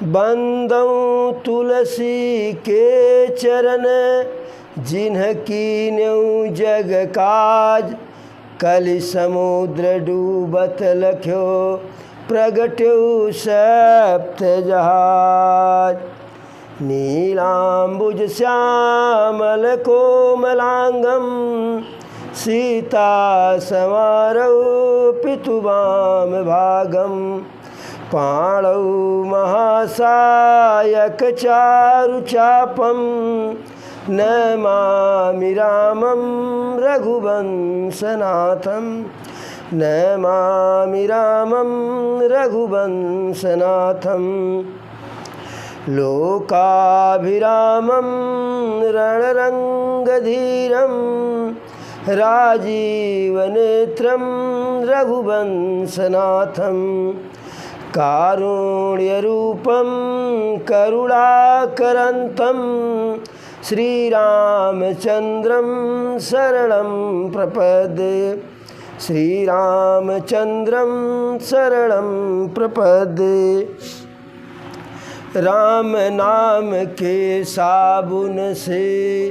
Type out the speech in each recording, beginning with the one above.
बंदऊँ तुलसी के चरण, जिन्ह कीन्यऊ जग काज। कलि समुद्र डूबत लख्यो, प्रगट्यऊ सप्त जहाज। नीलाम्बुज श्यामल कोमलांगम, सीता समारौ पितुवाम भागम। पाणौ महासायक चारु चापम, नमामि रामं रघुवंशनाथं। नमामि रामं रघुवंशनाथं। लोकाभिरामं रणरङ्गधीरं, राजीवनेत्रं रघुवंशनाथं। कारुण्यरूपं करुणाकरन्तं, श्रीरामचन्द्रं शरणं प्रपद्ये। श्रीरामचन्द्रं शरणं प्रपद्ये। राम नाम के साबुन से,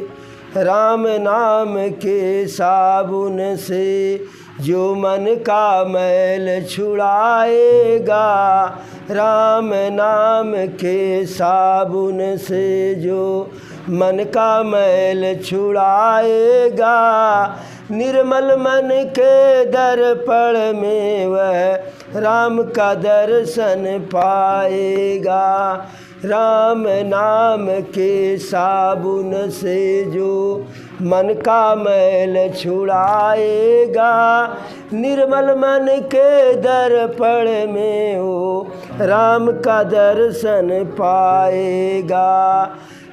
राम नाम के साबुन से, जो मन का मैल छुड़ाएगा। राम नाम के साबुन से, जो मन का मैल छुड़ाएगा। निर्मल मन के दर्पण में वह राम का दर्शन पाएगा। राम नाम के साबुन से, जो मन का मैल छुड़ाएगा। निर्मल मन के दर्पण में वो राम का दर्शन पाएगा।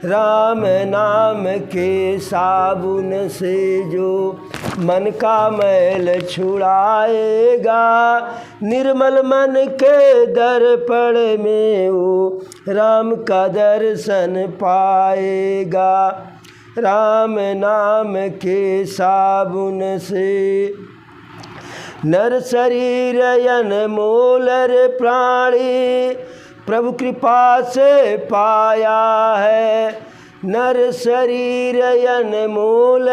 राम नाम के साबुन से, जो मन का मैल छुड़ाएगा। निर्मल मन के दर्पण में वो राम का दर्शन पाएगा। राम नाम के साबुन से, नर शरीर अनमोल प्राणी, प्रभु कृपा से पाया है। नर शरीर अनमोल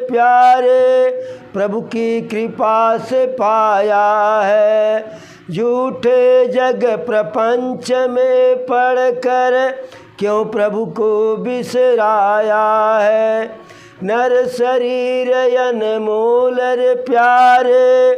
प्यारे, प्रभु की कृपा से पाया है। झूठे जग प्रपंच में पढ़कर, क्यों प्रभु को बिसराया है। नर शरीर अनमोल प्यारे,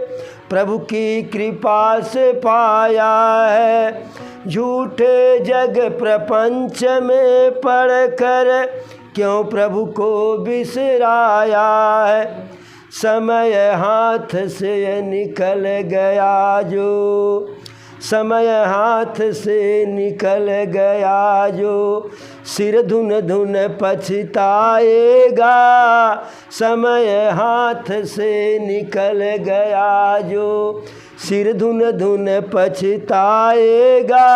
प्रभु की कृपा से पाया है। झूठे जग प्रपंच में पढ़कर, क्यों प्रभु को बिसराया है। समय हाथ से निकल गया जो, समय हाथ से निकल गया जो, सिर धुन धुन पछताएगा। समय हाथ से निकल गया जो, सिर धुन धुन पछताएगा।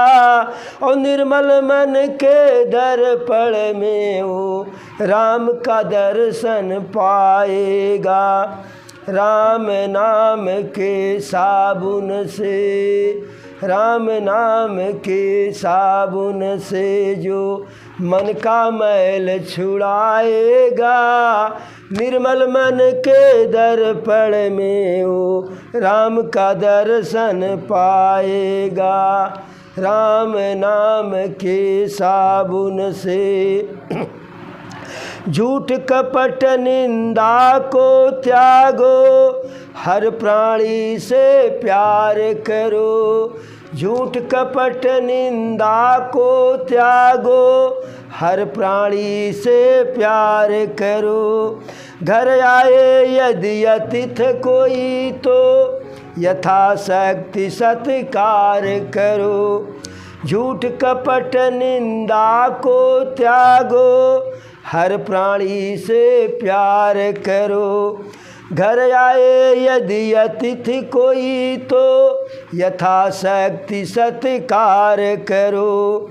और निर्मल मन के दर्पण में वो राम का दर्शन पाएगा। राम नाम के साबुन से, राम नाम के साबुन से, जो मन का मैल छुड़ाएगा। निर्मल मन के दर्पण में वो राम का दर्शन पाएगा। राम नाम के साबुन से, झूठ कपट निंदा को त्यागो, हर प्राणी से प्यार करो। झूठ कपट निंदा को त्यागो, हर प्राणी से प्यार करो। घर आए यदि अतिथि कोई, तो यथाशक्ति सत्कार करो। झूठ कपट निंदा को त्यागो, हर प्राणी से प्यार करो। घर आए यदि अतिथि कोई, तो यथाशक्ति सत्कार करो।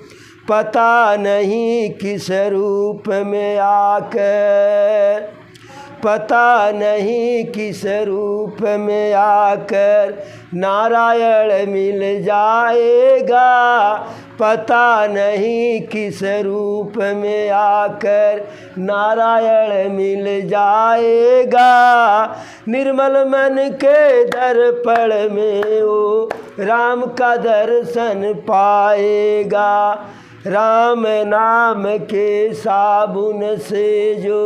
पता नहीं किस रूप में आकर, पता नहीं किस रूप में आकर नारायण मिल जाएगा। पता नहीं किस रूप में आकर नारायण मिल जाएगा। निर्मल मन के दर्पण में वो राम का दर्शन पाएगा। राम नाम के साबुन से जो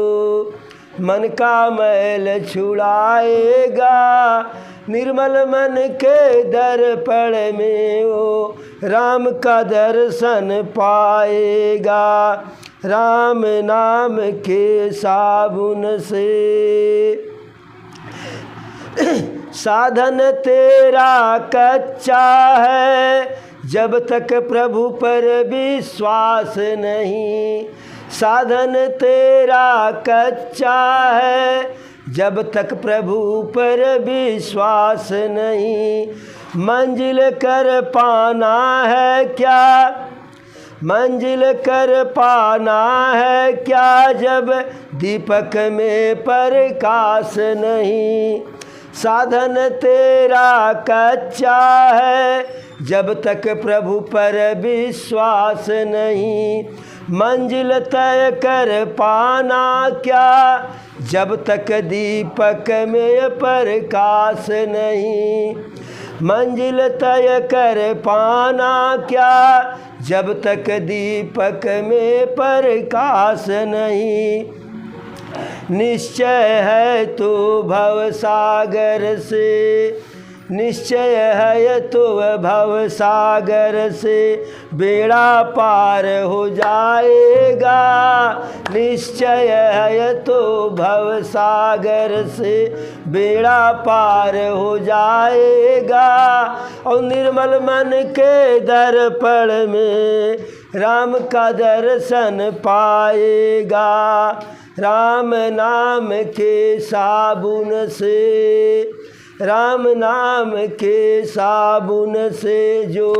मन का मैल छुड़ाएगा। निर्मल मन के दर्पण में वो राम का दर्शन पाएगा। राम नाम के साबुन से साधन तेरा कच्चा है, जब तक प्रभु पर विश्वास नहीं। साधन तेरा कच्चा है, जब तक प्रभु पर विश्वास नहीं। मंजिल कर पाना है क्या, मंजिल कर पाना है क्या, जब दीपक में प्रकाश नहीं। साधन तेरा कच्चा है, जब तक प्रभु पर विश्वास नहीं। मंजिल तय कर पाना क्या, जब तक दीपक में प्रकाश नहीं। मंजिल तय कर पाना क्या, जब तक दीपक में प्रकाश नहीं। निश्चय है तो भवसागर से, निश्चय है तो भव सागर से बेड़ा पार हो जाएगा। निश्चय है तो भव सागर से बेड़ा पार हो जाएगा। और निर्मल मन के दर्पण में राम का दर्शन पाएगा। राम नाम के साबुन से, राम नाम के साबुन से जो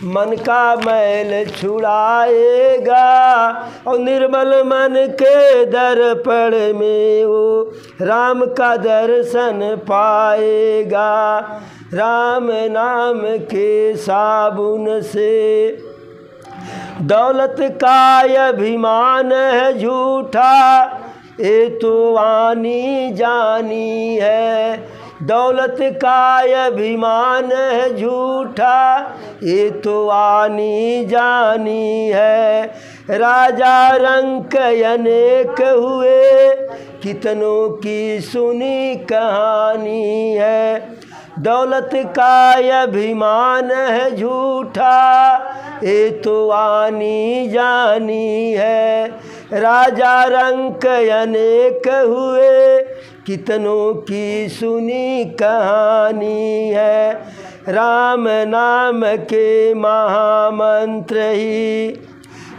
मन का मैल छुड़ाएगा। और निर्मल मन के दर्पण में वो राम का दर्शन पाएगा। राम नाम के साबुन से दौलत का अभिमान है झूठा, ये तो आनी जानी है। दौलत का अभिमान है झूठा, ये तो आनी जानी है। राजा रंक अनेक हुए, कितनों की सुनी कहानी है। दौलत का अभिमान है झूठा, ये तो आनी जानी है। राजा रंक अनेक हुए, कितनों की सुनी कहानी है। राम नाम के महामंत्र ही,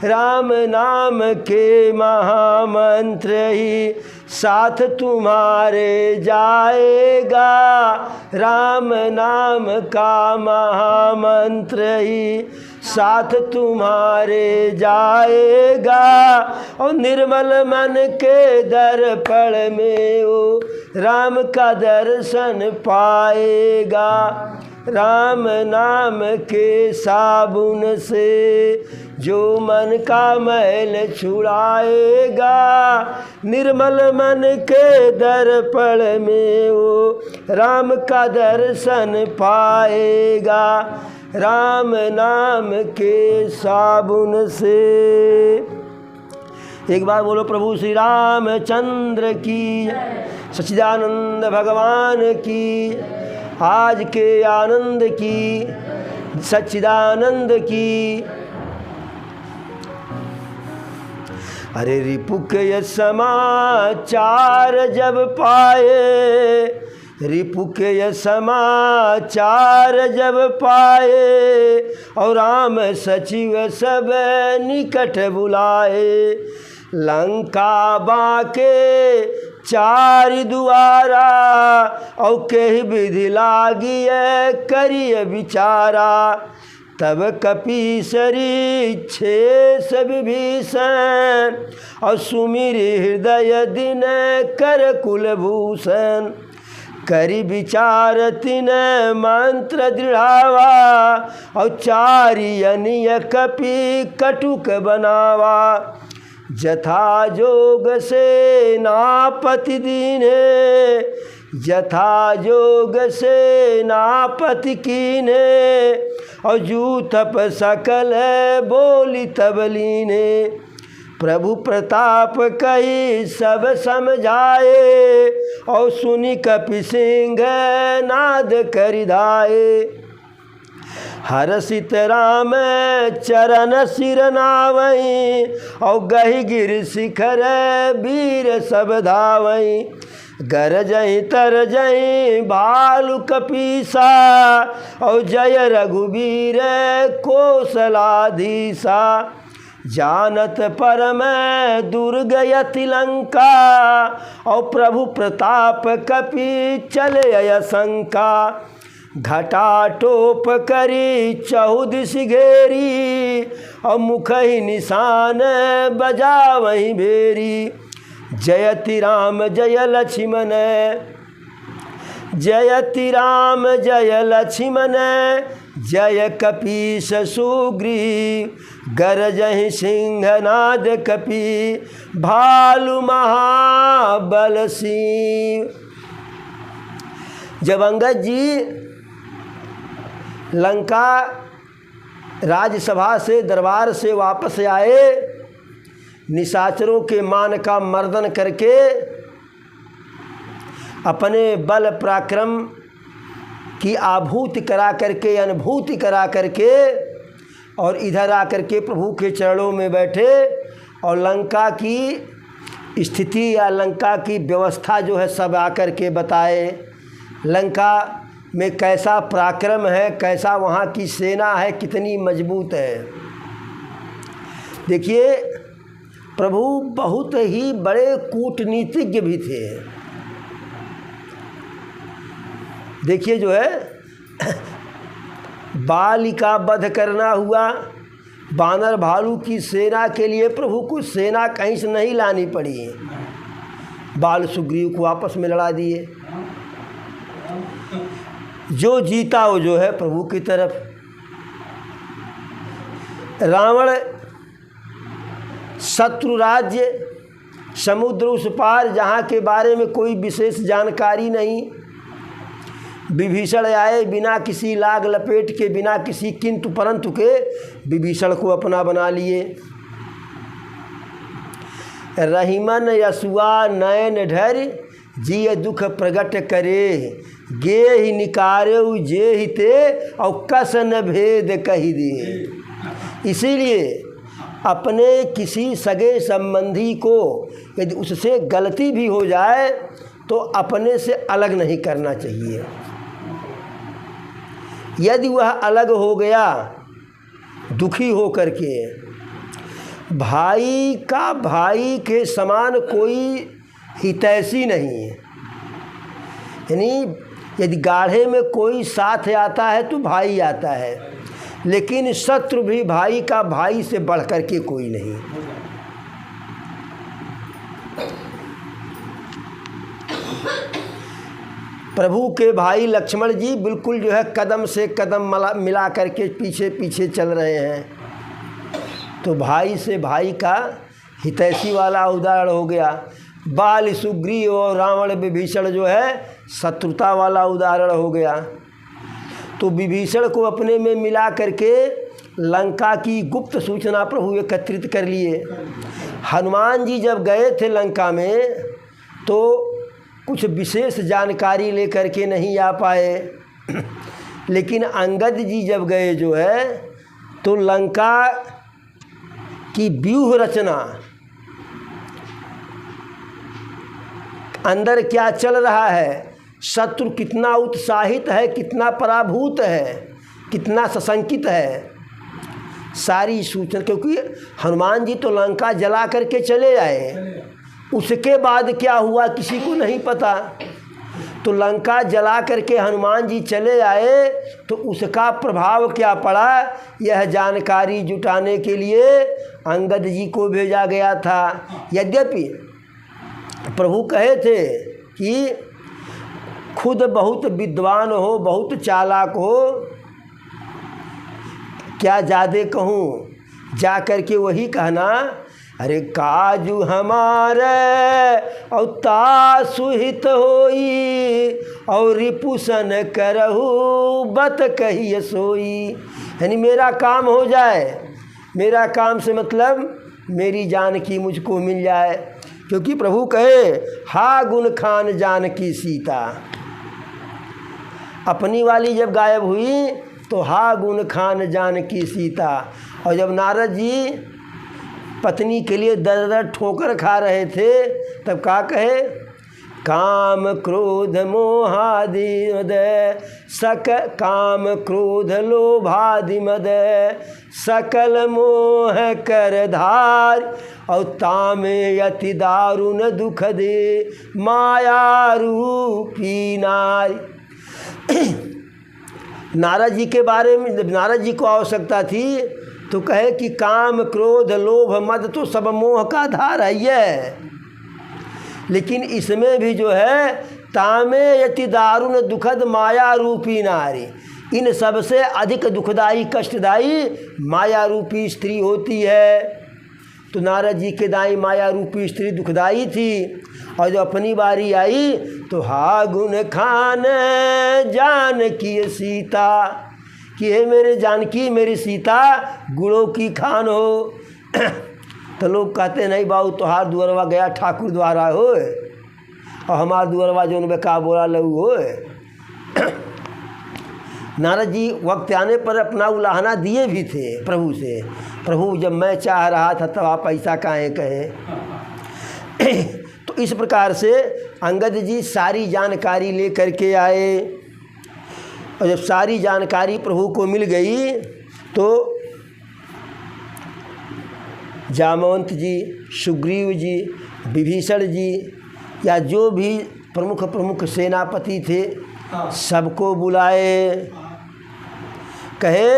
राम नाम के महामंत्र ही साथ तुम्हारे जाएगा। राम नाम का महामंत्र ही साथ तुम्हारे जाएगा। और निर्मल मन के दर्पण में वो राम का दर्शन पाएगा। राम नाम के साबुन से जो मन का मैल छुड़ाएगा। निर्मल मन के दर्पण में वो राम का दर्शन पाएगा। राम नाम के साबुन से। एक बार बोलो प्रभु श्री रामचंद्र की, सच्चिदानंद भगवान की, आज के आनंद की, सच्चिदानंद की। अरे रिपु के समाचार जब पाए, रिपु के समाचार जब पाए, और राम सचिव सब निकट बुलाए। लंका बाके चार दुआरा, और कही विधि लागिए करिए विचारा। तब कपीसरी छे सब विभीषण, और सुमिर हृदय दिन कर कुलभूषण। करी विचार तिन मंत्र दृढ़ावा और चारि अनिय कपि कटुक बनावा। जथा जोग से नापति दीने जथा जोग से नापति कीने और जू तप सकल बोली तब लीने। प्रभु प्रताप कही सब समझाए और सुनि कपि सिंह नाद करिधाए। हरसित राम चरण सिर नावई और गही गिर शिखर वीर सब धावई। गरजई तरजई भालु कपीसा और जय रघुवीर कौशलाधीसा। जानत परम दुर्गयति लंका और प्रभु प्रताप कपि चले असंका। घटा टोप करी चहुदिश घेरी और मुख ही निशान बजावहीं भेरी। जयति राम जय लक्ष्मण जयति राम जय लक्ष्मण जय कपीश सुग्रीव। गरजहि सिंहनाद कपि भालु महाबल सिंह। जब अंगद जी लंका राज्यसभा से दरबार से वापस आए, निशाचरों के मान का मर्दन करके अपने बल पराक्रम की आभूति करा करके अनुभूति करा करके और इधर आकर के प्रभु के चरणों में बैठे और लंका की स्थिति या लंका की व्यवस्था जो है सब आकर के बताए। लंका में कैसा पराक्रम है, कैसा वहाँ की सेना है, कितनी मजबूत है। देखिए प्रभु बहुत ही बड़े कूटनीतिज्ञ भी थे। देखिए जो है बाली का वध करना हुआ, बानर भालू की सेना के लिए प्रभु को सेना कहीं से नहीं लानी पड़ी, बाल सुग्रीव को आपस में लड़ा दिए। जो जीता वो जो है प्रभु की तरफ। रावण शत्रु राज्य समुद्र उस पार जहाँ के बारे में कोई विशेष जानकारी नहीं, विभीषण आए बिना किसी लाग लपेट के, बिना किसी किंतु परंतु के विभीषण को अपना बना लिए। रहीमन यसुआ नयन ढर जिय दुख प्रगट करे। गे ही निकारे जे ही ते और कस न भेद कही दे। इसीलिए अपने किसी सगे संबंधी को यदि उससे गलती भी हो जाए तो अपने से अलग नहीं करना चाहिए। यदि वह अलग हो गया दुखी हो करके, भाई का भाई के समान कोई हितैषी नहीं है। यानी यदि गाढ़े में कोई साथ आता है तो भाई आता है, लेकिन शत्रु भी भाई का भाई से बढ़ कर के कोई नहीं। प्रभु के भाई लक्ष्मण जी बिल्कुल जो है कदम से कदम मिला करके पीछे पीछे चल रहे हैं। तो भाई से भाई का हितैषी वाला उदाहरण हो गया। बाल सुग्रीव और रावण विभीषण जो है शत्रुता वाला उदाहरण हो गया। तो विभीषण को अपने में मिला करके लंका की गुप्त सूचना प्रभु एकत्रित कर लिए। हनुमान जी जब गए थे लंका में तो कुछ विशेष जानकारी लेकर के नहीं आ पाए, लेकिन अंगद जी जब गए जो है तो लंका की व्यूह रचना, अंदर क्या चल रहा है, शत्रु कितना उत्साहित है, कितना पराभूत है, कितना सशंकित है, सारी सूचना। क्योंकि हनुमान जी तो लंका जला करके चले आए, उसके बाद क्या हुआ किसी को नहीं पता। तो लंका जला करके हनुमान जी चले आए तो उसका प्रभाव क्या पड़ा, यह जानकारी जुटाने के लिए अंगद जी को भेजा गया था। यद्यपि प्रभु कहे थे कि खुद बहुत विद्वान हो, बहुत चालाक हो, क्या ज़्यादा कहूँ, जा कर के वही कहना, अरे काजू हमारे और तासुहित होई और रिपुसन करहु बत कहिए सोई। यानी मेरा काम हो जाए, मेरा काम से मतलब मेरी जानकी मुझको मिल जाए। क्योंकि प्रभु कहे हा गुन खान जानकी सीता, अपनी वाली जब गायब हुई तो हा गुन खान जानकी सीता। और जब नारद जी पत्नी के लिए दर दर ठोकर खा रहे थे तब क्या कहे, काम क्रोध मोहादि मद काम क्रोध लोभादि मद सकल मोह कर धार और तामे अति दारुण दुख दे माया रूपी नारी। नारद जी के बारे में जब नारद जी को आवश्यकता थी तो कहे कि काम क्रोध लोभ मद तो सब मोह का धार है, लेकिन इसमें भी जो है तामे यति दारुण दुखद माया रूपी नारी, इन सबसे अधिक दुखदाई कष्टदायी माया रूपी स्त्री होती है। तो नारद जी के दाई माया रूपी स्त्री दुखदाई थी, और जब अपनी बारी आई तो हा गुन खान जानकी सीता, कि हे मेरे जानकी मेरी सीता गुणों की खान हो। तो लोग कहते नहीं बाबू तोहार दुअरवा गया ठाकुर द्वारा हो और हमार दुअरवा जो उनमें का बोला लहू हो। नारद जी वक्त आने पर अपना उलाहना दिए भी थे प्रभु से, प्रभु जब मैं चाह रहा था तब आप ऐसा काहे कहे। तो इस प्रकार से अंगद जी सारी जानकारी ले करके आए, और जब सारी जानकारी प्रभु को मिल गई तो जामवंत जी, सुग्रीव जी, विभीषण जी या जो भी प्रमुख प्रमुख सेनापति थे सबको बुलाए। कहे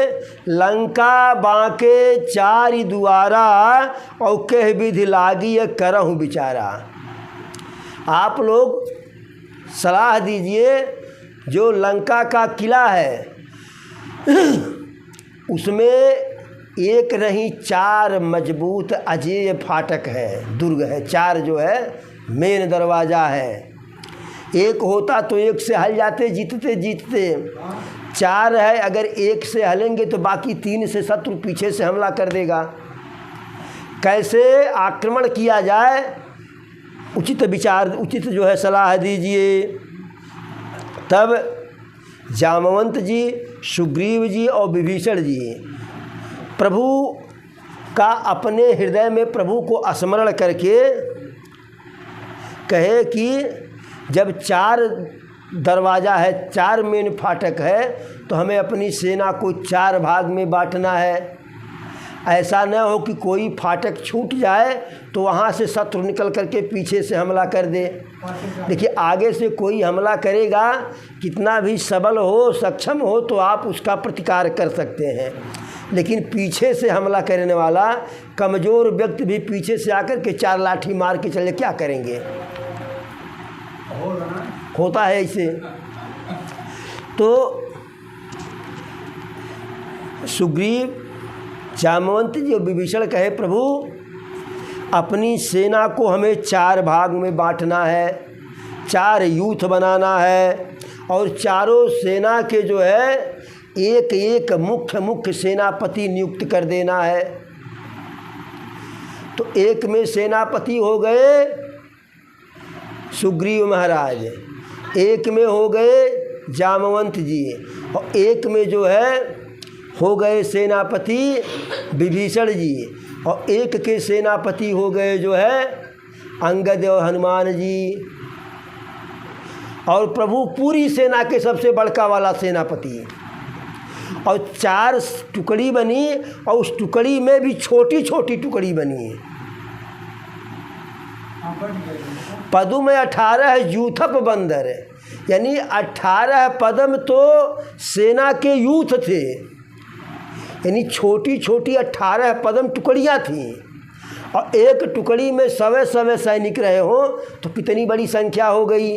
लंका बांके चारि दुआरा और कह विधि लागी करहूँ विचारा। आप लोग सलाह दीजिए, जो लंका का किला है उसमें एक नहीं 4 मजबूत अजेय फाटक है, दुर्ग है, 4 जो है मेन दरवाज़ा है। एक होता तो एक से हल जाते जीतते जीतते, 4 है, अगर एक से हलेंगे तो बाकी 3 से शत्रु पीछे से हमला कर देगा। कैसे आक्रमण किया जाए उचित विचार, उचित जो है सलाह दीजिए। तब जामवंत जी, सुग्रीव जी और विभीषण जी प्रभु का अपने हृदय में प्रभु को स्मरण करके कहे कि जब 4 दरवाज़ा है, 4 मेन फाटक है, तो हमें अपनी सेना को 4 भाग में बांटना है। ऐसा न हो कि कोई फाटक छूट जाए तो वहाँ से शत्रु निकल करके पीछे से हमला कर दे। देखिए आगे से कोई हमला करेगा, कितना भी सबल हो सक्षम हो तो आप उसका प्रतिकार कर सकते हैं, लेकिन पीछे से हमला करने वाला कमज़ोर व्यक्ति भी पीछे से आकर के 4 लाठी मार के चले क्या करेंगे, होता है ऐसे। तो सुग्रीव, जामवंत जी और विभीषण कहे प्रभु अपनी सेना को हमें 4 भाग में बांटना है, 4 यूथ बनाना है, और चारों सेना के जो है एक एक मुख्य सेनापति नियुक्त कर देना है। तो एक में सेनापति हो गए सुग्रीव महाराज, एक में हो गए जामवंत जी, और एक में जो है हो गए सेनापति विभीषण जी, और एक के सेनापति हो गए जो है अंगद और हनुमान जी। और प्रभु पूरी सेना के सबसे बड़का वाला सेनापति, और 4 टुकड़ी बनी, और उस टुकड़ी में भी छोटी छोटी टुकड़ी बनी। पदों में 18 यूथप बंदर, यानी 18 पदम तो सेना के यूथ थे, यानी छोटी छोटी 18 पदम टुकड़ियाँ थीं, और एक टुकड़ी में 100 सैनिक रहे हों तो कितनी बड़ी संख्या हो गई।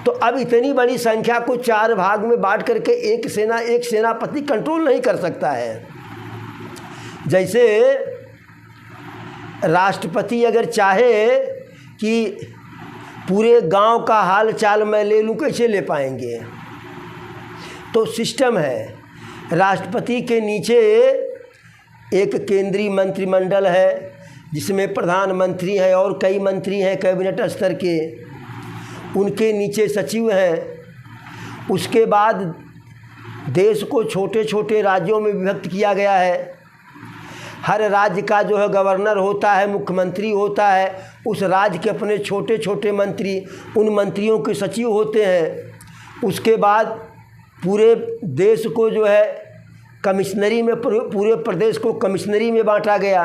तो अब इतनी बड़ी संख्या को 4 भाग में बांट करके एक सेनापति कंट्रोल नहीं कर सकता है। जैसे राष्ट्रपति अगर चाहे कि पूरे गांव का हाल चाल मैं ले लूँ, कैसे ले पाएंगे? तो सिस्टम है। राष्ट्रपति के नीचे एक केंद्रीय मंत्रिमंडल है जिसमें प्रधानमंत्री हैं और कई मंत्री हैं कैबिनेट स्तर के, उनके नीचे सचिव हैं। उसके बाद देश को छोटे छोटे राज्यों में विभक्त किया गया है। हर राज्य का जो है गवर्नर होता है, मुख्यमंत्री होता है, उस राज्य के अपने छोटे छोटे मंत्री, उन मंत्रियों के सचिव होते हैं। उसके बाद पूरे देश को जो है कमिश्नरी में, पूरे प्रदेश को कमिश्नरी में बांटा गया,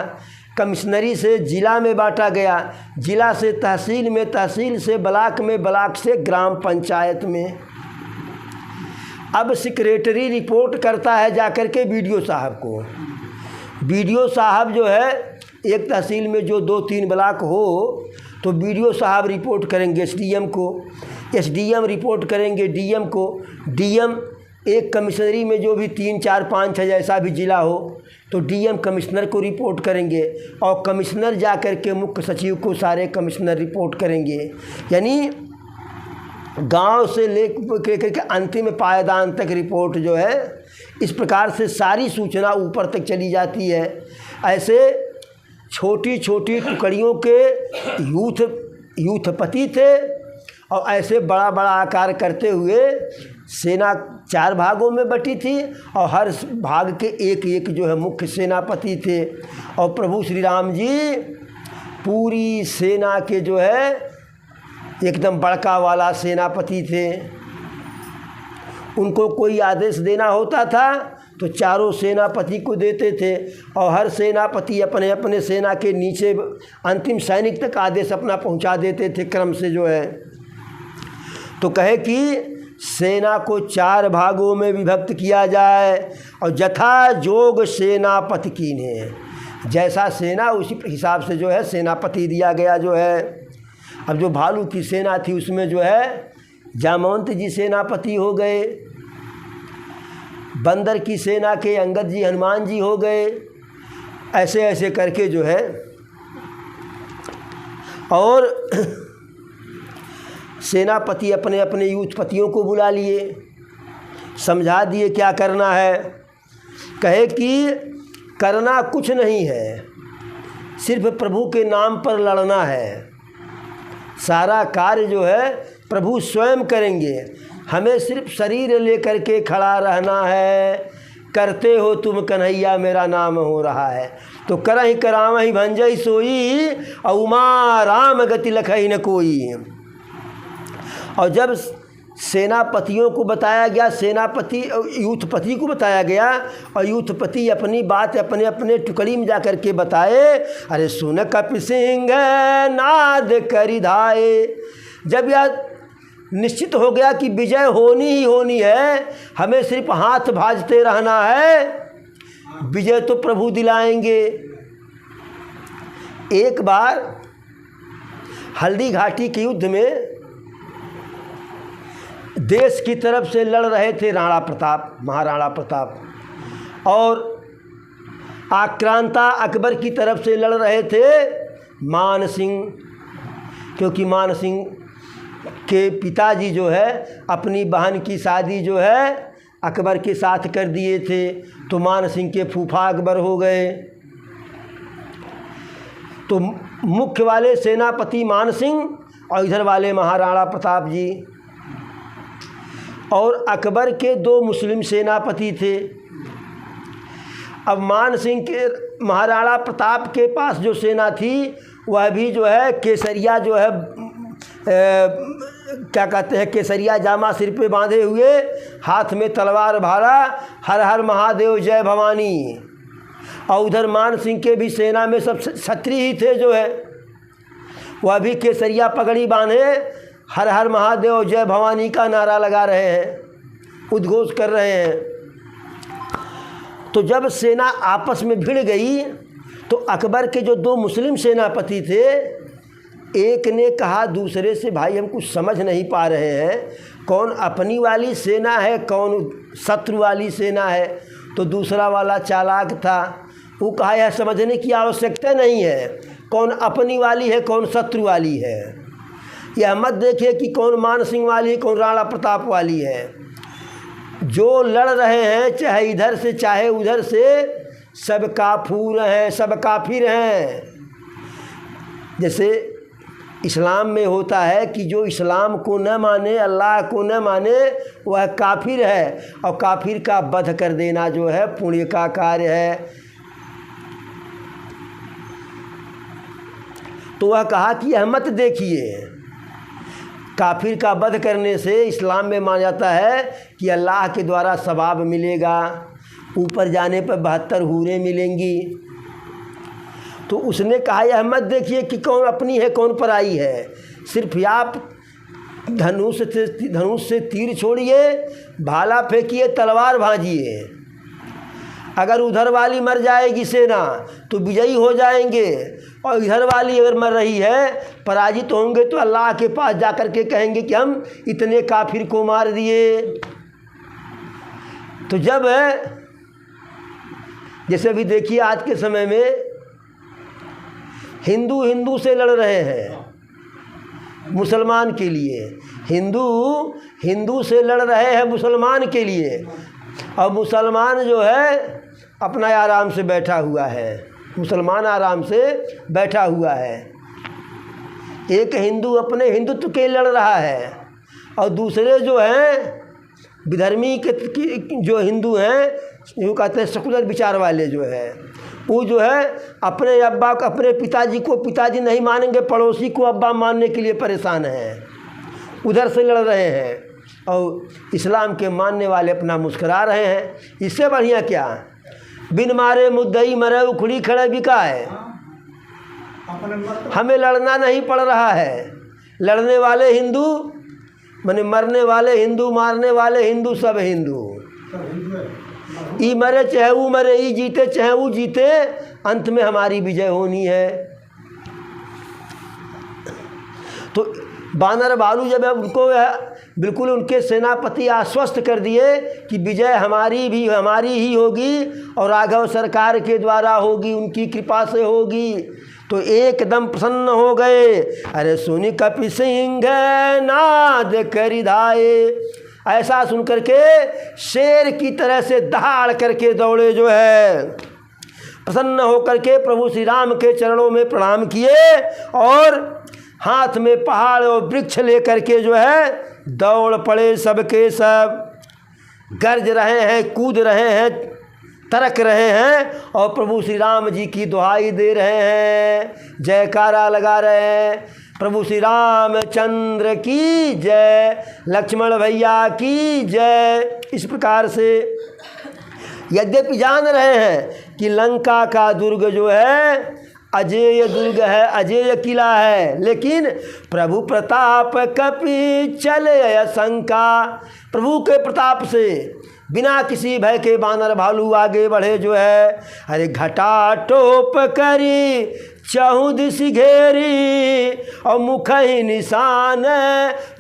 कमिश्नरी से ज़िला में बांटा गया, ज़िला से तहसील में, तहसील से ब्लॉक में, ब्लॉक से ग्राम पंचायत में। अब सेक्रेटरी रिपोर्ट करता है जाकर के बीडीओ साहब को। बीडीओ साहब जो है एक तहसील में जो 2-3 ब्लॉक हो तो बीडीओ साहब रिपोर्ट करेंगे एसडीएम को, एसडीएम रिपोर्ट करेंगे डीएम को, डीएम एक कमिश्नरी में जो भी 3, 4, 5, 6 जैसा भी ज़िला हो तो डीएम कमिश्नर को रिपोर्ट करेंगे और कमिश्नर जा कर के मुख्य सचिव को सारे कमिश्नर रिपोर्ट करेंगे। यानी गांव से लेकर के अंतिम पायदान तक रिपोर्ट जो है, इस प्रकार से सारी सूचना ऊपर तक चली जाती है। ऐसे छोटी छोटी टुकड़ियों के यूथपति थे और ऐसे बड़ा बड़ा आकार करते हुए सेना 4 भागों में बटी थी और हर भाग के एक एक जो है मुख्य सेनापति थे। और प्रभु श्री राम जी पूरी सेना के जो है एकदम बड़का वाला सेनापति थे। उनको कोई आदेश देना होता था तो चारों सेनापति को देते थे और हर सेनापति अपने अपने सेना के नीचे अंतिम सैनिक तक आदेश अपना पहुंचा देते थे क्रम से जो है। तो कहे कि सेना को 4 भागों में विभक्त किया जाए और जथा जोग सेनापति कीन्हे, जैसा सेना उसी हिसाब से जो है सेनापति दिया गया जो है। अब जो भालू की सेना थी उसमें जो है जामवंत जी सेनापति हो गए, बंदर की सेना के अंगद जी हनुमान जी हो गए, ऐसे ऐसे करके जो है। और सेनापति अपने अपने यूथपतियों को बुला लिए, समझा दिए क्या करना है। कहे कि करना कुछ नहीं है, सिर्फ प्रभु के नाम पर लड़ना है, सारा कार्य जो है प्रभु स्वयं करेंगे, हमें सिर्फ शरीर लेकर के खड़ा रहना है। करते हो तुम कन्हैया मेरा नाम हो रहा है, तो करहि करावहि भंजई सोई और उमा राम गति लखई न कोई। और जब सेनापतियों को बताया गया, सेनापति यूथपति को बताया गया और यूथपति अपनी बात अपने अपने टुकड़ी में जाकर के बताए, अरे सुन कपि सिंह नाद करि धाये। जब यह निश्चित हो गया कि विजय होनी ही होनी है, हमें सिर्फ हाथ भाजते रहना है, विजय तो प्रभु दिलाएंगे। एक बार हल्दी घाटी के युद्ध में देश की तरफ से लड़ रहे थे राणा प्रताप, महाराणा प्रताप, और आक्रांता अकबर की तरफ से लड़ रहे थे मान सिंह, क्योंकि मान सिंह के पिताजी जो है अपनी बहन की शादी जो है अकबर के साथ कर दिए थे, तो मान सिंह के फूफा अकबर हो गए। तो मुख्य वाले सेनापति मान सिंह और इधर वाले महाराणा प्रताप जी, और अकबर के 2 मुस्लिम सेनापति थे। अब मान सिंह के, महाराणा प्रताप के पास जो सेना थी वह भी जो है केसरिया जो है क्या कहते हैं, केसरिया जामा सिर पे बांधे हुए, हाथ में तलवार भाला, हर हर महादेव जय भवानी। और उधर मान सिंह के भी सेना में सब क्षत्रिय ही थे जो है, वह भी केसरिया पगड़ी बांधे, हर हर महादेव जय भवानी का नारा लगा रहे हैं, उद्घोष कर रहे हैं। तो जब सेना आपस में भिड़ गई तो अकबर के जो 2 मुस्लिम सेनापति थे एक ने कहा दूसरे से, भाई हम कुछ समझ नहीं पा रहे हैं, कौन अपनी वाली सेना है कौन शत्रु वाली सेना है। तो दूसरा वाला चालाक था, वो कहा यह समझने की आवश्यकता नहीं है कौन अपनी वाली है कौन शत्रु वाली है, यह मत देखिए कि कौन मान सिंह वाली है कौन राणा प्रताप वाली है। जो लड़ रहे हैं चाहे इधर से चाहे उधर से, सब काफूर हैं, सब काफिर हैं। जैसे इस्लाम में होता है कि जो इस्लाम को न माने, अल्लाह को न माने, वह काफिर है, और काफिर का वध कर देना जो है पुण्य का कार्य है। तो वह कहा कि यह मत देखिए, काफिर का वध करने से इस्लाम में माना जाता है कि अल्लाह के द्वारा सवाब मिलेगा, ऊपर जाने पर 72 हूरें मिलेंगी। तो उसने कहा यह मत देखिए कि कौन अपनी है कौन पराई है, सिर्फ आप धनुष से तीर छोड़िए, भाला फेंकिए, तलवार भांजिए। अगर उधर वाली मर जाएगी सेना तो विजयी हो जाएंगे, और इधर वाली अगर मर रही है पराजित होंगे तो अल्लाह के पास जाकर के कहेंगे कि हम इतने काफिर को मार दिए। तो जब जैसे अभी देखिए आज के समय में हिंदू से लड़ रहे हैं मुसलमान के लिए, हिंदू से लड़ रहे हैं मुसलमान के लिए, और मुसलमान जो है अपना आराम से बैठा हुआ है, मुसलमान आराम से बैठा हुआ है। एक हिंदू अपने हिंदुत्व के लड़ रहा है, और दूसरे जो हैं विधर्मी के जो हिंदू हैं, यूँ कहते हैं सेकुलर विचार वाले जो है, वो जो है अपने अब्बा को, अपने पिताजी को पिताजी नहीं मानेंगे, पड़ोसी को अब्बा मानने के लिए परेशान हैं, उधर से लड़ रहे हैं, और इस्लाम के मानने वाले अपना मुस्करा रहे हैं। इससे बढ़िया क्या, बिन मारे मुद्दई मरे उखड़ी खड़े बिका है। हमें लड़ना नहीं पड़ रहा है, लड़ने वाले हिंदू माने मरने वाले हिंदू, मारने वाले हिंदू, सब हिंदू। ई मरे चाहे वो मरे, ई जीते चाहे वो जीते, अंत में हमारी विजय होनी है। तो बानर भालू जब उनको बिल्कुल उनके सेनापति आश्वस्त कर दिए कि विजय हमारी ही होगी, और राघव सरकार के द्वारा होगी, उनकी कृपा से होगी, तो एकदम प्रसन्न हो गए। अरे सुनि कपि सिंह नाद करिधाए, ऐसा सुन करके शेर की तरह से दहाड़ करके दौड़े जो है, प्रसन्न होकर के प्रभु श्री राम के चरणों में प्रणाम किए, और हाथ में पहाड़ और वृक्ष लेकर के जो है दौड़ पड़े। सबके सब गरज रहे हैं, कूद रहे हैं, तरक रहे हैं, और प्रभु श्री राम जी की दुहाई दे रहे हैं, जयकारा लगा रहे हैं, प्रभु श्री रामचंद्र की जय, लक्ष्मण भैया की जय। इस प्रकार से यद्यपि जान रहे हैं कि लंका का दुर्ग जो है अजेय दुर्ग है, अजेय किला है, लेकिन प्रभु प्रताप कपि चले असंका, प्रभु के प्रताप से बिना किसी भय के बानर भालू आगे बढ़े जो है। अरे घटा टोप करी चहु दिशि घेरी, और मुख ही निशान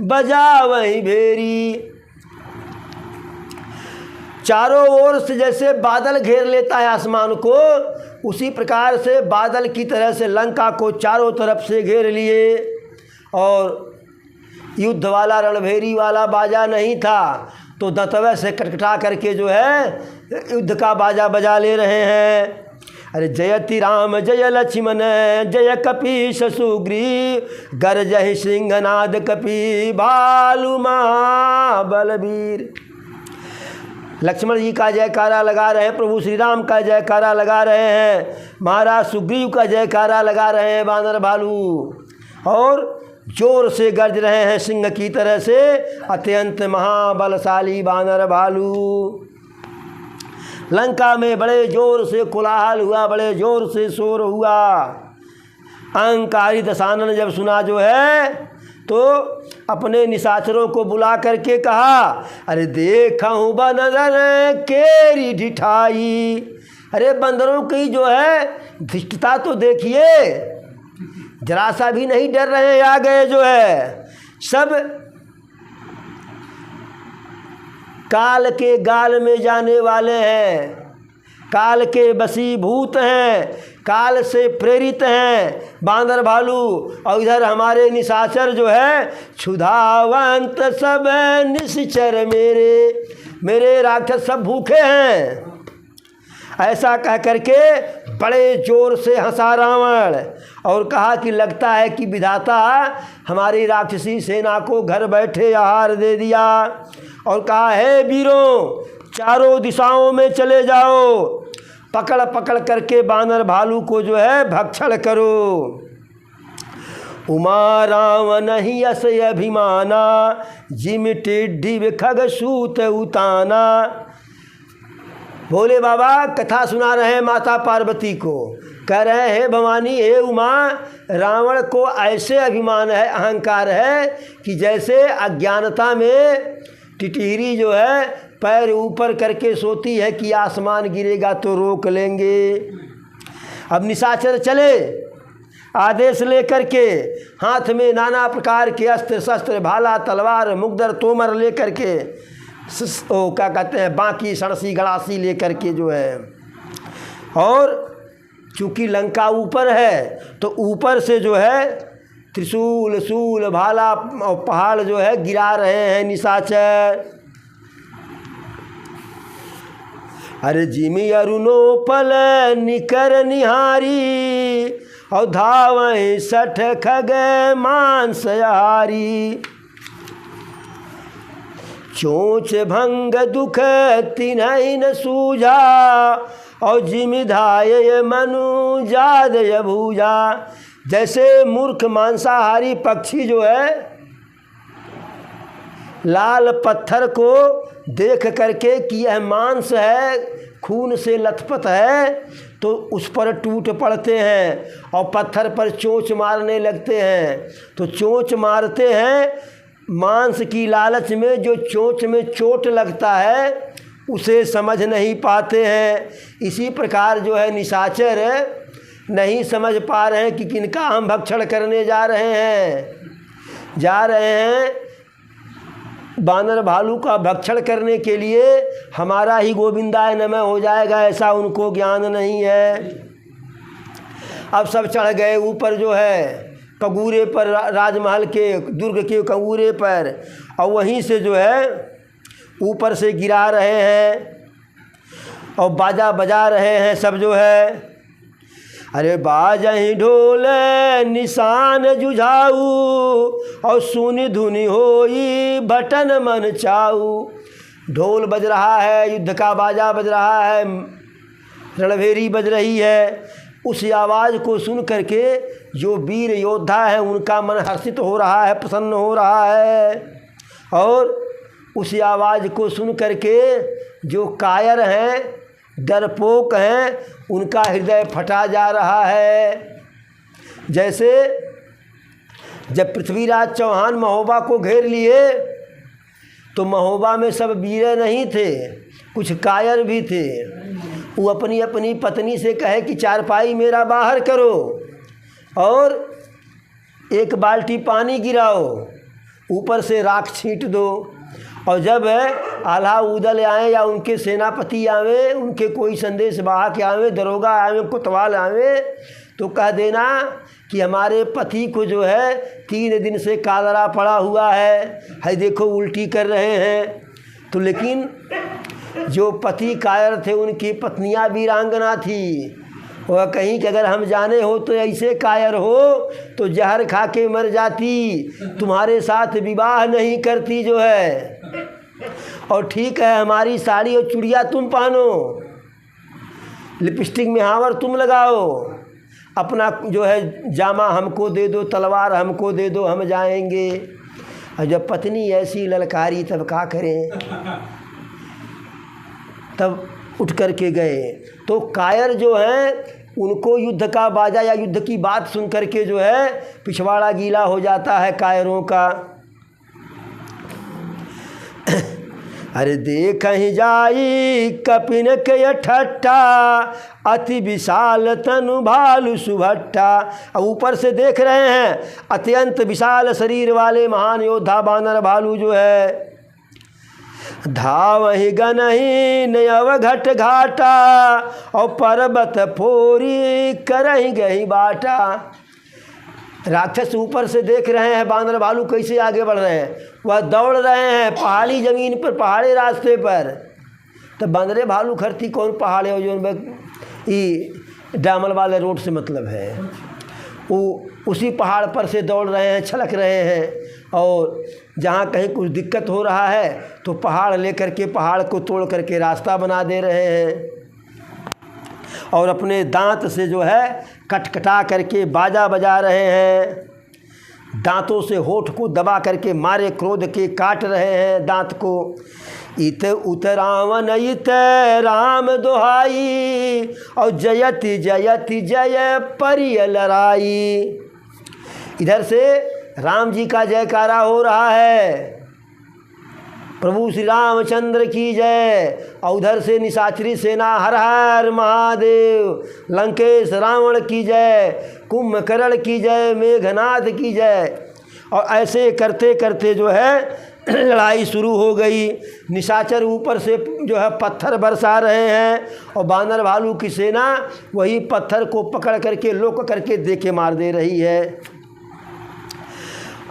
बजा वही भेरी। चारों ओर से जैसे बादल घेर लेता है आसमान को, उसी प्रकार से बादल की तरह से लंका को चारों तरफ से घेर लिए, और युद्ध वाला रणभेरी वाला बाजा नहीं था, तो दंतवे से कटकटा करके जो है युद्ध का बाजा बजा ले रहे हैं। अरे जयति राम जय लक्ष्मण जय कपीश सुग्रीव, गरजहि सिंहनाद कपि भालू महाबलवीर। लक्ष्मण जी का जयकारा लगा रहे हैं, प्रभु श्री राम का जयकारा लगा रहे हैं, महाराज सुग्रीव का जयकारा लगा रहे हैं बानर भालू, और जोर से गर्ज रहे हैं सिंह की तरह से अत्यंत महाबलशाली बानर भालू। लंका में बड़े जोर से कोलाहल हुआ, बड़े जोर से शोर हुआ। अहंकारी दशानन जब सुना जो है तो अपने निशाचरों को बुला करके कहा, अरे देखूँ बंदर केरी ढिठाई, अरे बंदरों की जो है धृष्टता तो देखिए, जरा सा भी नहीं डर रहे हैं। आ गए जो है सब काल के गाल में जाने वाले हैं, काल के बसीभूत हैं, काल से प्रेरित हैं बांदर भालू। और इधर हमारे निशाचर जो है क्षुधावंत सब निश्चर मेरे राक्षस सब भूखे हैं। ऐसा कह करके बड़े जोर से हंसा रावण और कहा कि लगता है कि विधाता हमारी राक्षसी सेना को घर बैठे आहार दे दिया। और कहा है वीरों, चारों दिशाओं में चले जाओ, पकड़ पकड़ करके बानर भालू को जो है भक्षण करो। उमा रावण ही अस अभिमाना, जिम टिड्ढी खग सूत उताना। भोले बाबा कथा सुना रहे हैं माता पार्वती को, कह रहे हैं भवानी हे उमा, रावण को ऐसे अभिमान है, अहंकार है कि जैसे अज्ञानता में टिटहरी जो है पैर ऊपर करके सोती है कि आसमान गिरेगा तो रोक लेंगे। अब निशाचर चले आदेश लेकर के, हाथ में नाना प्रकार के अस्त्र शस्त्र, भाला तलवार मुगदर तोमर लेकर के, क्या कहते हैं बाकी सड़सी गड़ासी लेकर के जो है। और चूँकि लंका ऊपर है तो ऊपर से जो है त्रिशूल शूल भाला और पहाड़ जो है गिरा रहे हैं निशाचर। अरे जिमी अरुणोपल निकर निहारी, और धावै सठ खग मांसहारी। चोंच भंग दुख तिन्हि न सूझा, और जिमि धाय मनु जादय भूजा। जैसे मूर्ख मांसाहारी पक्षी जो है लाल पत्थर को देख करके कि यह मांस है, खून से लथपथ है, तो उस पर टूट पड़ते हैं और पत्थर पर चोंच मारने लगते हैं। तो चोंच मारते हैं, मांस की लालच में जो चोंच में चोट लगता है उसे समझ नहीं पाते हैं। इसी प्रकार जो है निशाचर नहीं समझ पा रहे हैं कि किनका हम भक्षण करने जा रहे हैं बानर भालू का भक्षण करने के लिए। हमारा ही गोविंदाय नमः हो जाएगा ऐसा उनको ज्ञान नहीं है। अब सब चढ़ गए ऊपर जो है कगूरे पर, राजमहल के दुर्ग के कगूरे पर, और वहीं से जो है ऊपर से गिरा रहे हैं और बाजा बजा रहे हैं सब जो है। अरे बाजहि ढोल निशान जुझाऊ, और सुनि धुनि होई बटन मन चाऊ। ढोल बज रहा है, युद्ध का बाजा बज रहा है, रणभेरी बज रही है। उस आवाज़ को सुन करके जो वीर योद्धा है उनका मन हर्षित हो रहा है, प्रसन्न हो रहा है। और उस आवाज़ को सुन करके जो कायर हैं, डरपोक हैं, उनका हृदय फटा जा रहा है। जैसे जब पृथ्वीराज चौहान महोबा को घेर लिए तो महोबा में सब वीर नहीं थे, कुछ कायर भी थे। वो अपनी अपनी पत्नी से कहे कि चारपाई मेरा बाहर करो और एक बाल्टी पानी गिराओ, ऊपर से राख छींट दो। और जब आल्हा उदल आए या उनके सेनापति आवे, उनके कोई संदेश वाहक आवे, दरोगा आवे, कोतवाल आवे, तो कह देना कि हमारे पति को जो है 3 दिन से कालरा पड़ा हुआ है देखो उल्टी कर रहे हैं। तो लेकिन जो पति कायर थे उनकी पत्नियां वीरांगना थी। वह कहीं कि अगर हम जाने हो तो ऐसे कायर हो तो जहर खा के मर जाती, तुम्हारे साथ विवाह नहीं करती जो है। और ठीक है, हमारी साड़ी और चूड़िया तुम पहनो, लिपस्टिक में हावर तुम लगाओ, अपना जो है जामा हमको दे दो, तलवार हमको दे दो, हम जाएंगे। और जब पत्नी ऐसी ललकारी तब क्या करें, तब उठ कर के गए। तो कायर जो हैं उनको युद्ध का बाजा या युद्ध की बात सुन कर के जो है पिछवाड़ा गीला हो जाता है कायरों का। अरे देख ही जाई कपिन के ठट्ठा, अति विशाल तनु भालु सुभट्टा। अब ऊपर से देख रहे हैं अत्यंत विशाल शरीर वाले महान योद्धा बानर भालू जो है, धावहि गनहि नयव घट घाटा, और पर्वत फोरी करहि गही बाटा। राक्षस ऊपर से देख रहे हैं बानर भालू कैसे आगे बढ़ रहे हैं, वह दौड़ रहे हैं पहाड़ी ज़मीन पर, पहाड़ी रास्ते पर। तो बानरे भालू खरती कौन पहाड़ है जो डामर वाले रोड से मतलब है, वो उसी पहाड़ पर से दौड़ रहे हैं, छलक रहे हैं। और जहाँ कहीं कुछ दिक्कत हो रहा है तो पहाड़ लेकर के, पहाड़ को तोड़ करके रास्ता बना दे रहे हैं, और अपने दांत से जो है कटकटा करके बाजा बजा रहे हैं। दांतों से होठ को दबा करके मारे क्रोध के काट रहे हैं दांत को। इत उत रावण इत राम दोहाई, और जयति जयति जय परिय लड़ाई। इधर से राम जी का जयकारा हो रहा है, प्रभु श्री रामचंद्र की जय। और उधर से निशाचरी सेना हर हर महादेव, लंकेश रावण की जय, कुंभकर्ण की जय, मेघनाथ की जय। और ऐसे करते करते जो है लड़ाई शुरू हो गई। निशाचर ऊपर से जो है पत्थर बरसा रहे हैं, और बानर भालू की सेना वही पत्थर को पकड़ करके लोक करके देके मार दे रही है।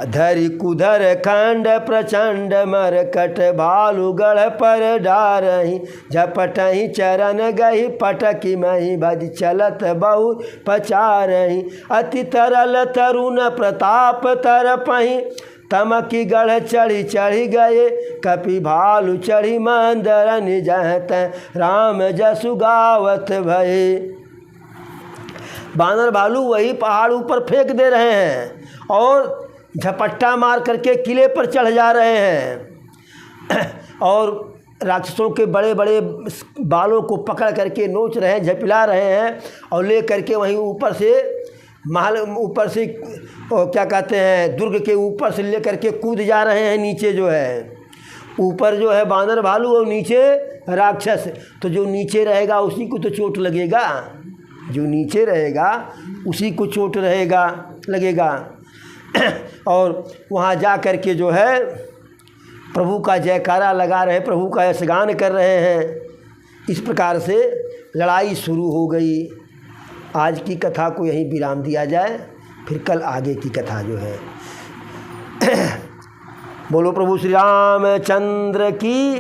धरि कुधर खंड प्रचंड मरकट, भालू गढ़ पर डारही, झपटही चरण गही पटकी मही, भज चलत बहुत पचारही। अति तरल तरुण प्रताप तरपही, तमकी गढ़ चढ़ी चढ़ी गए, कपि भालू चढ़ी मंदर निजहत, राम जसु गावत भये। बानर भालू वही पहाड़ ऊपर फेंक दे रहे हैं और झपट्टा मार करके किले पर चढ़ जा रहे हैं, और राक्षसों के बड़े बड़े बालों को पकड़ करके नोच रहे हैं, झपिला रहे हैं, और ले करके वहीं ऊपर से महल ऊपर से क्या कहते हैं दुर्ग के ऊपर से ले करके कूद जा रहे हैं नीचे। जो है ऊपर जो है बानर भालू और नीचे राक्षस, तो जो नीचे रहेगा उसी को तो चोट लगेगा, जो नीचे रहेगा उसी को चोट लगेगा। और वहाँ जा कर के जो है प्रभु का जयकारा लगा रहे, प्रभु का यशगान कर रहे हैं। इस प्रकार से लड़ाई शुरू हो गई। आज की कथा को यहीं विराम दिया जाए, फिर कल आगे की कथा जो है। बोलो प्रभु श्री रामचंद्र की।